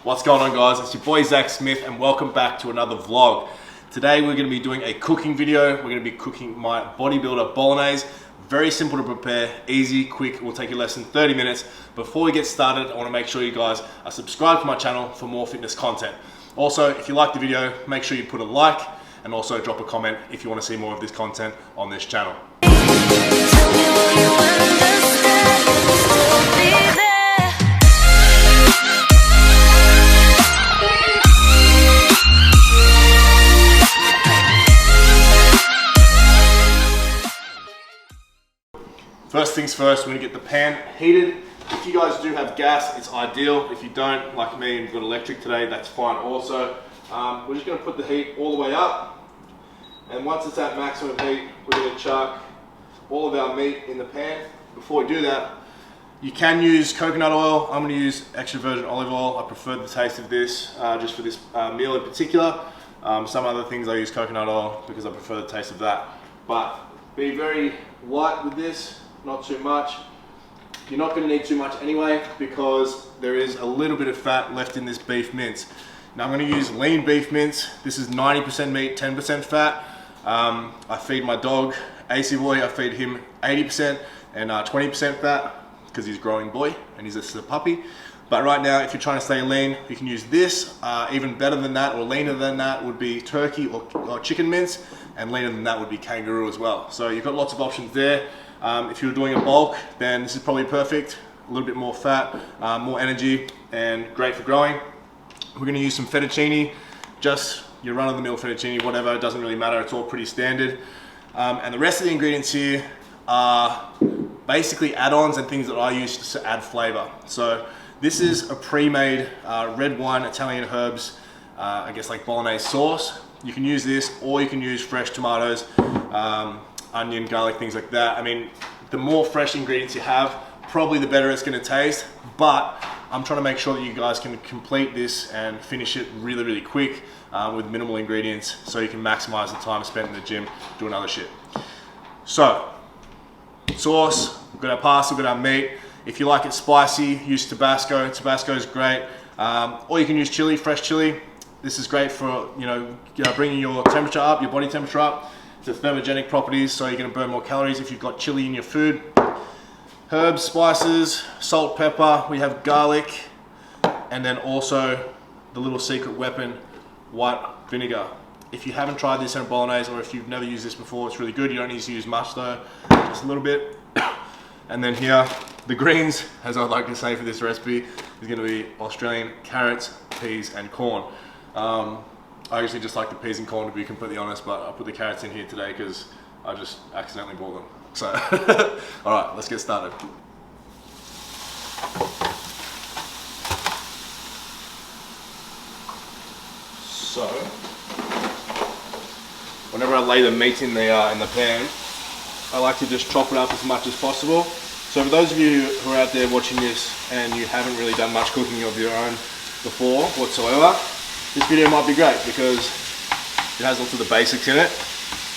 What's going on, guys? It's your boy Zach Smith and welcome back to another vlog. Today we're going to be doing a cooking video. We're going to be cooking my bodybuilder bolognese. Very simple to prepare, easy, quick. It will take you less than 30 minutes. Before we get started, I want to make sure you guys are subscribed to my channel for more fitness content. Also, if you like the video, make sure you put a like and also drop a comment if you want to see more of this content on this channel. First things first, we're gonna get the pan heated. If you guys do have gas, it's ideal. If you don't, like me, and you've got electric today, that's fine also. We're just gonna put the heat all the way up. And once it's at maximum heat, we're gonna chuck all of our meat in the pan. Before we do that, you can use coconut oil. I'm gonna use extra virgin olive oil. I prefer the taste of this, just for this meal in particular. Some other things I use coconut oil because I prefer the taste of that. But be very light with this. Not too much. You're not going to need too much anyway because there is a little bit of fat left in this beef mince. Now I'm going to use lean beef mince. This is 90% meat, 10% fat. I feed my dog, AC Boy, I feed him 80% and 20% fat because he's a growing boy and he's just a puppy. But right now, if you're trying to stay lean, you can use this. Even better than that or leaner than that would be turkey or chicken mince, and leaner than that would be kangaroo as well. So you've got lots of options there. If you're doing a bulk, then this is probably perfect. A little bit more fat, more energy, and great for growing. We're going to use some fettuccine, just your run-of-the-mill fettuccine, whatever, it doesn't really matter, it's all pretty standard. And the rest of the ingredients here are basically add-ons and things that I use to add flavor. So this is a pre-made red wine, Italian herbs, I guess like bolognese sauce. You can use this, or you can use fresh tomatoes, onion, garlic, things like that. I mean, the more fresh ingredients you have, probably the better it's going to taste, but I'm trying to make sure that you guys can complete this and finish it really, really quick with minimal ingredients so you can maximize the time spent in the gym doing other shit. So, sauce, we've got our pasta, we've got our meat. If you like it spicy, use Tabasco. Tabasco is great. Or you can use chili, fresh chili. This is great for, bringing your temperature up, your body temperature up. The thermogenic properties, so you're going to burn more calories if you've got chili in your food. Herbs, spices, salt, pepper, we have garlic, and then also the little secret weapon, white vinegar. If you haven't tried this in a bolognese, or if you've never used this before, it's really good. You don't need to use much though, just a little bit. And then here, the greens, as I like to say for this recipe, is going to be Australian carrots, peas, and corn. I usually just like the peas and corn, to be completely honest, but I put the carrots in here today because I just accidentally bought them. So, all right, let's get started. So, whenever I lay the meat in the pan, I like to just chop it up as much as possible. So for those of you who are out there watching this and you haven't really done much cooking of your own before whatsoever, this video might be great because it has lots of the basics in it.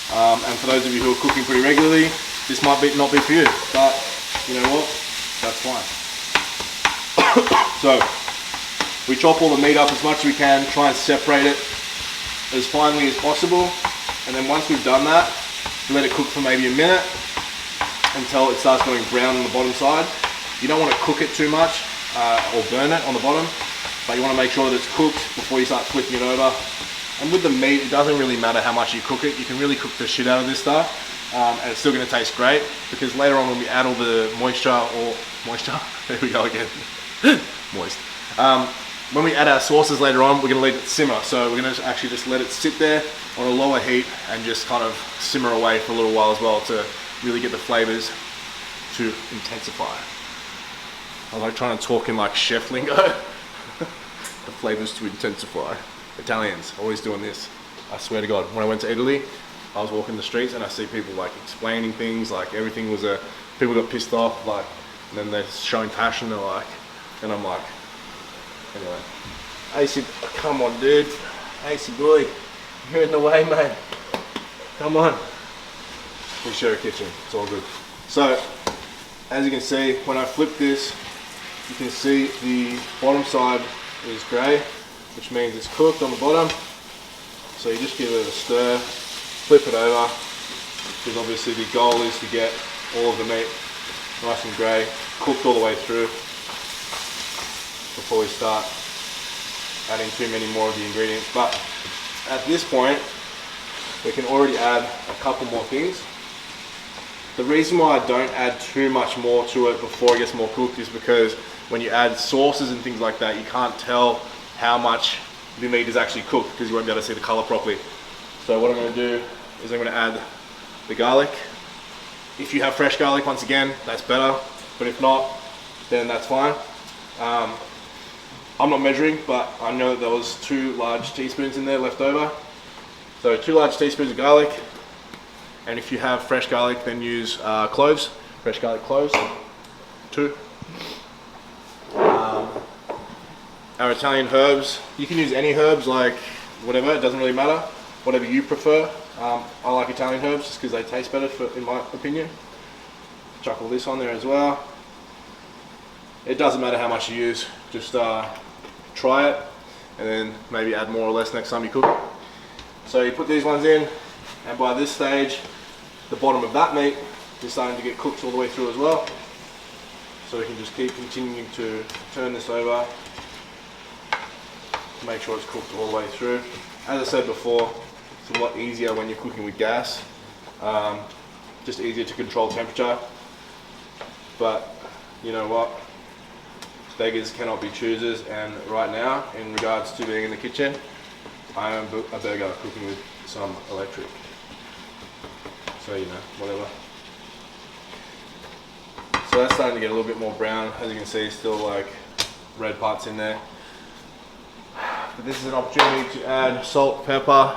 And for those of you who are cooking pretty regularly, this might not be for you, but you know what, that's fine. So, we chop all the meat up as much as we can, try and separate it as finely as possible. And then once we've done that, we let it cook for maybe a minute until it starts going brown on the bottom side. You don't want to cook it too much or burn it on the bottom. But you want to make sure that it's cooked before you start flipping it over. And with the meat, it doesn't really matter how much you cook it. You can really cook the shit out of this stuff, and it's still going to taste great because later on when we add all the moisture, there we go again, moist. When we add our sauces later on, we're going to let it simmer. So we're going to actually just let it sit there on a lower heat and just kind of simmer away for a little while as well to really get the flavors to intensify. I like trying to talk in like chef lingo. The flavors to intensify. Italians, always doing this. I swear to God, when I went to Italy, I was walking the streets and I see people like explaining things, like everything was people got pissed off, like, and then they're showing passion, they're like, and I'm like, anyway. AC, come on dude. AC boy, you're in the way, mate. Come on. We share a kitchen, it's all good. So, as you can see, when I flip this, you can see the bottom side is grey, which means it's cooked on the bottom. So you just give it a stir, flip it over, because obviously the goal is to get all of the meat nice and grey, cooked all the way through before we start adding too many more of the ingredients. But at this point, we can already add a couple more things. The reason why I don't add too much more to it before it gets more cooked is because when you add sauces and things like that, you can't tell how much the meat is actually cooked because you won't be able to see the color properly. So what I'm going to do is I'm going to add the garlic. If you have fresh garlic, once again, that's better, but if not, then that's fine. I'm not measuring, but I know that there was 2 large teaspoons in there left over. So 2 large teaspoons of garlic, and if you have fresh garlic, then use cloves, fresh garlic cloves, 2. Our Italian herbs, you can use any herbs, like whatever, it doesn't really matter, whatever you prefer. I like Italian herbs just because they taste better, in my opinion. Chuck all this on there as well. It doesn't matter how much you use, just try it and then maybe add more or less next time you cook it. So you put these ones in, and by this stage the bottom of that meat is starting to get cooked all the way through as well. So we can just keep continuing to turn this over to make sure it's cooked all the way through. As I said before, it's a lot easier when you're cooking with gas, just easier to control temperature. But you know what? Beggars cannot be choosers, and right now, in regards to being in the kitchen, I am a beggar cooking with some electric. So you know, whatever. So that's starting to get a little bit more brown. As you can see, still like red parts in there. But this is an opportunity to add salt, pepper.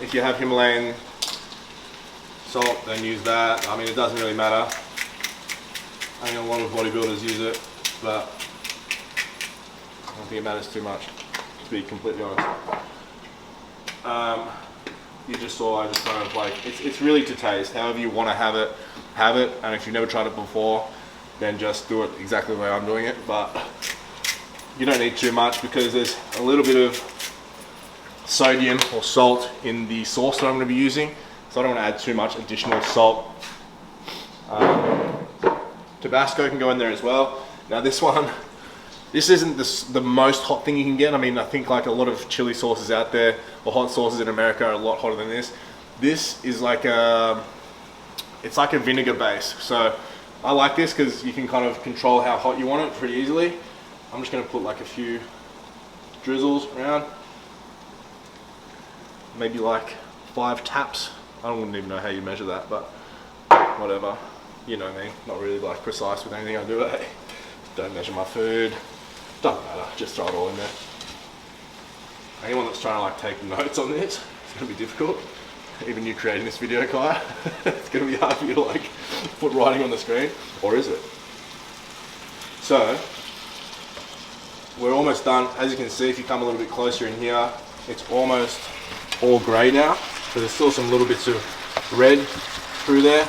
If you have Himalayan salt, then use that. I mean, it doesn't really matter. I think a lot of bodybuilders use it, but I don't think it matters too much, to be completely honest. You just saw, I just kind of like, it's really to taste. However you want to have it, and if you've never tried it before, then just do it exactly the way I'm doing it. But you don't need too much because there's a little bit of sodium or salt in the sauce that I'm going to be using, so I don't want to add too much additional salt. Tabasco can go in there as well. Now this one, this isn't the most hot thing you can get. I mean, I think like a lot of chili sauces out there, or hot sauces in America, are a lot hotter than this. This is like it's like a vinegar base. So I like this because you can kind of control how hot you want it pretty easily. I'm just going to put like a few drizzles around. Maybe like 5 taps. I don't even know how you measure that, but whatever. You know me, not really like precise with anything I do. Hey, don't measure my food. Doesn't matter, just throw it all in there. Anyone that's trying to like take notes on this, it's gonna be difficult. Even you creating this video, Kai, it's gonna be hard for you to like put writing on the screen, or is it? So, we're almost done. As you can see, if you come a little bit closer in here, it's almost all grey now. So there's still some little bits of red through there.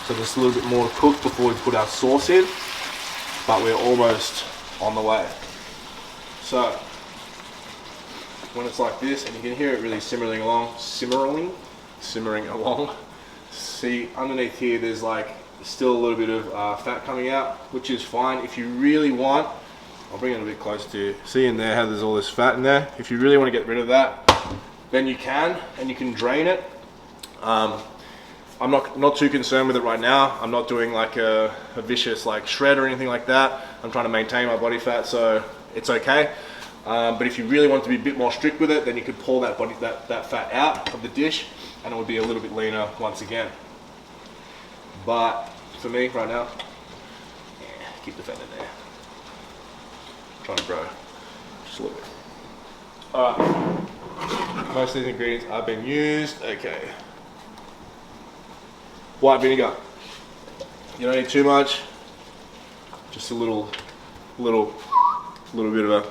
So just a little bit more to cook before we put our sauce in, but we're almost on the way. So when it's like this, and you can hear it really simmering along, see underneath here there's like still a little bit of fat coming out, which is fine. If you really want, I'll bring it a bit close to you. See in there how there's all this fat in there? If you really want to get rid of that, then you can, and you can drain it. I'm not too concerned with it right now. I'm not doing like a vicious like shred or anything like that. I'm trying to maintain my body fat, so it's okay. But if you really want to be a bit more strict with it, then you could pull that fat out of the dish, and it would be a little bit leaner once again. But for me right now, yeah, keep the fat in there. I'm trying to grow just a little bit. All right, most of these ingredients have been used. Okay. White vinegar. You don't need too much. Just a little bit of a.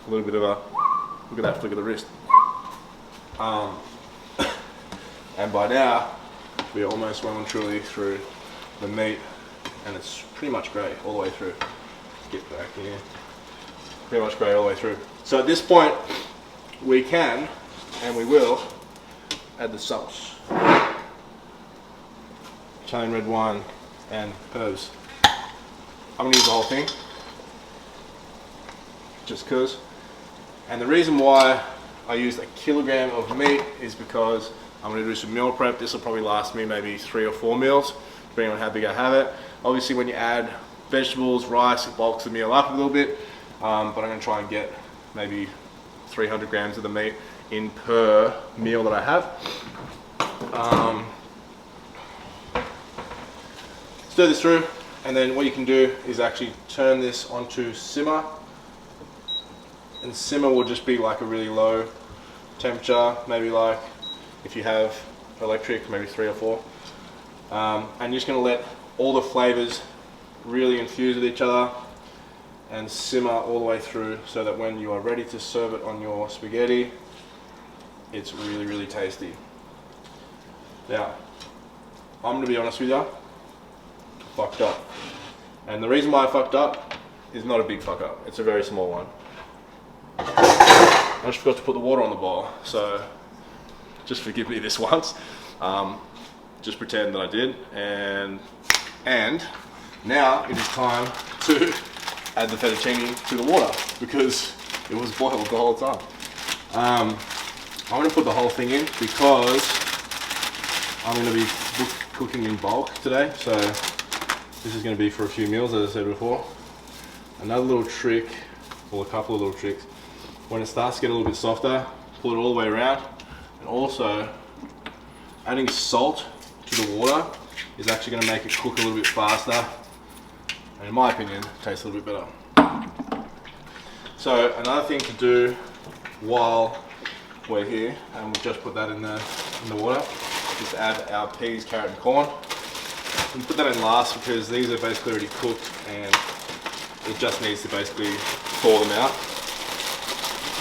Look at that flick of the wrist. And by now, we're almost well and truly through the meat, and it's pretty much grey all the way through. Get back here. pretty much grey all the way through. So at this point, we can, and we will, add the sauce. Italian red wine and herbs. I'm gonna use the whole thing, just cause. And the reason why I used a kilogram of meat is because I'm gonna do some meal prep. This will probably last me maybe 3 or 4 meals, depending on how big I have it. Obviously when you add vegetables, rice, it bulks the meal up a little bit, but I'm gonna try and get maybe 300 grams of the meat in per meal that I have. Stir this through, and then what you can do is actually turn this onto simmer. And simmer will just be like a really low temperature, maybe like if you have electric, maybe 3 or 4. And you're just gonna let all the flavors really infuse with each other and simmer all the way through so that when you are ready to serve it on your spaghetti, it's really, really tasty. Now, I'm gonna be honest with you, I fucked up. And the reason why I fucked up is not a big fuck up, it's a very small one. I just forgot to put the water on the boil, so just forgive me this once. Just pretend that I did, and now it is time to add the fettuccine to the water because it was boiled the whole time. I'm going to put the whole thing in because I'm going to be cooking in bulk today, so this is going to be for a few meals, as I said before. Another little trick, or a couple of little tricks, when it starts to get a little bit softer, pull it all the way around, and also adding salt to the water is actually going to make it cook a little bit faster, and in my opinion, tastes a little bit better. So another thing to do while we're here, and we'll just put that in the water, is to add our peas, carrot and corn. We put that in last because these are basically already cooked and it just needs to basically thaw them out.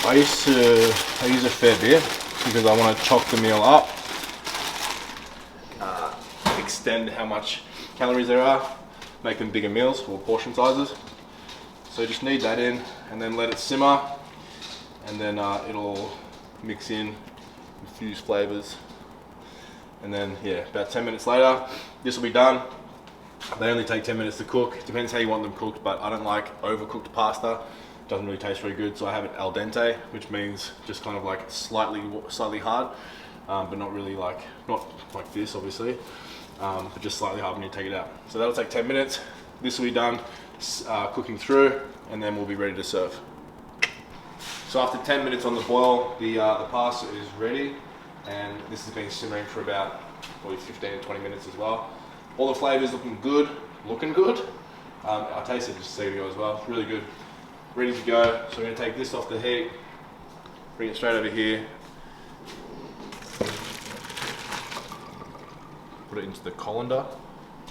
I use a fair bit because I want to chop the meal up, extend how much calories there are, make them bigger meals or portion sizes. So you just need that in and then let it simmer, and then it'll mix in, infuse flavors, and then yeah, about 10 minutes later this will be done. They only take 10 minutes to cook, depends how you want them cooked, but I don't like overcooked pasta. Doesn't really taste very good, so I have it al dente, which means just kind of like slightly hard, but not really not like this obviously, but just slightly hard when you take it out. So that'll take 10 minutes. This will be done cooking through, and then we'll be ready to serve. So after 10 minutes on the boil, the pasta is ready, and this has been simmering for about probably 15 to 20 minutes as well. All the flavors looking good. I tasted just a second ago as well, it's really good. Ready to go. So we're going to take this off the heat, bring it straight over here, put it into the colander.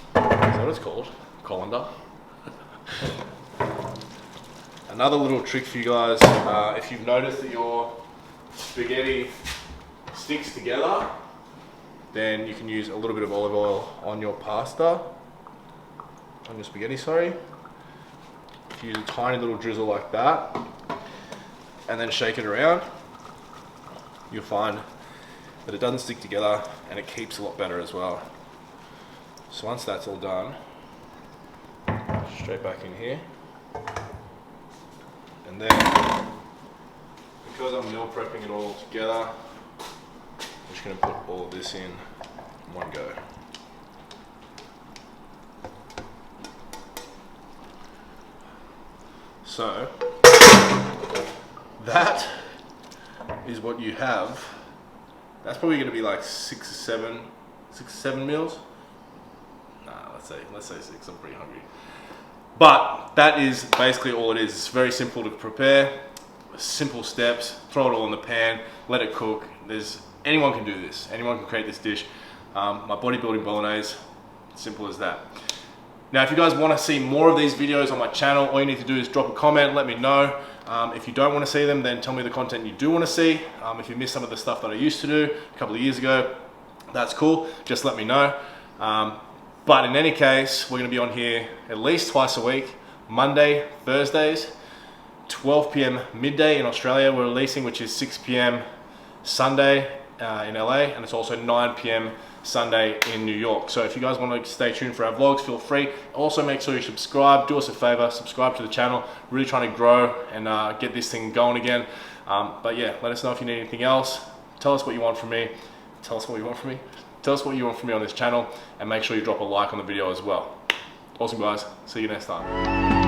Is that what it's called? Colander. Another little trick for you guys, if you've noticed that your spaghetti sticks together, then you can use a little bit of olive oil on your pasta, on your spaghetti, sorry. If you use a tiny little drizzle like that, and then shake it around, you'll find that it doesn't stick together and it keeps a lot better as well. So once that's all done, straight back in here. And then, because I'm meal prepping it all together, I'm just going to put all of this in one go. So, that is what you have. That's probably going to be like 6 or 7 meals. Nah, let's say 6. I'm pretty hungry. But that is basically all it is. It's very simple to prepare. Simple steps. Throw it all in the pan. Let it cook. Anyone can do this. Anyone can create this dish. My bodybuilding bolognese. Simple as that. Now, if you guys want to see more of these videos on my channel, all you need to do is drop a comment, let me know. If you don't want to see them, then tell me the content you do want to see. If you missed some of the stuff that I used to do a couple of years ago, that's cool. Just let me know. But in any case, we're going to be on here at least twice a week, Monday, Thursdays. 12 p.m. midday in Australia we're releasing, which is 6 p.m. Sunday in LA, and it's also 9 p.m. Sunday in New York. So if you guys want to stay tuned for our vlogs, feel free. Also make sure you subscribe, do us a favor, subscribe to the channel. Really trying to grow and get this thing going again. But yeah, let us know if you need anything else. Tell us what you want from me. Tell us what you want from me. Tell us what you want from me on this channel, and make sure you drop a like on the video as well. Awesome guys, see you next time.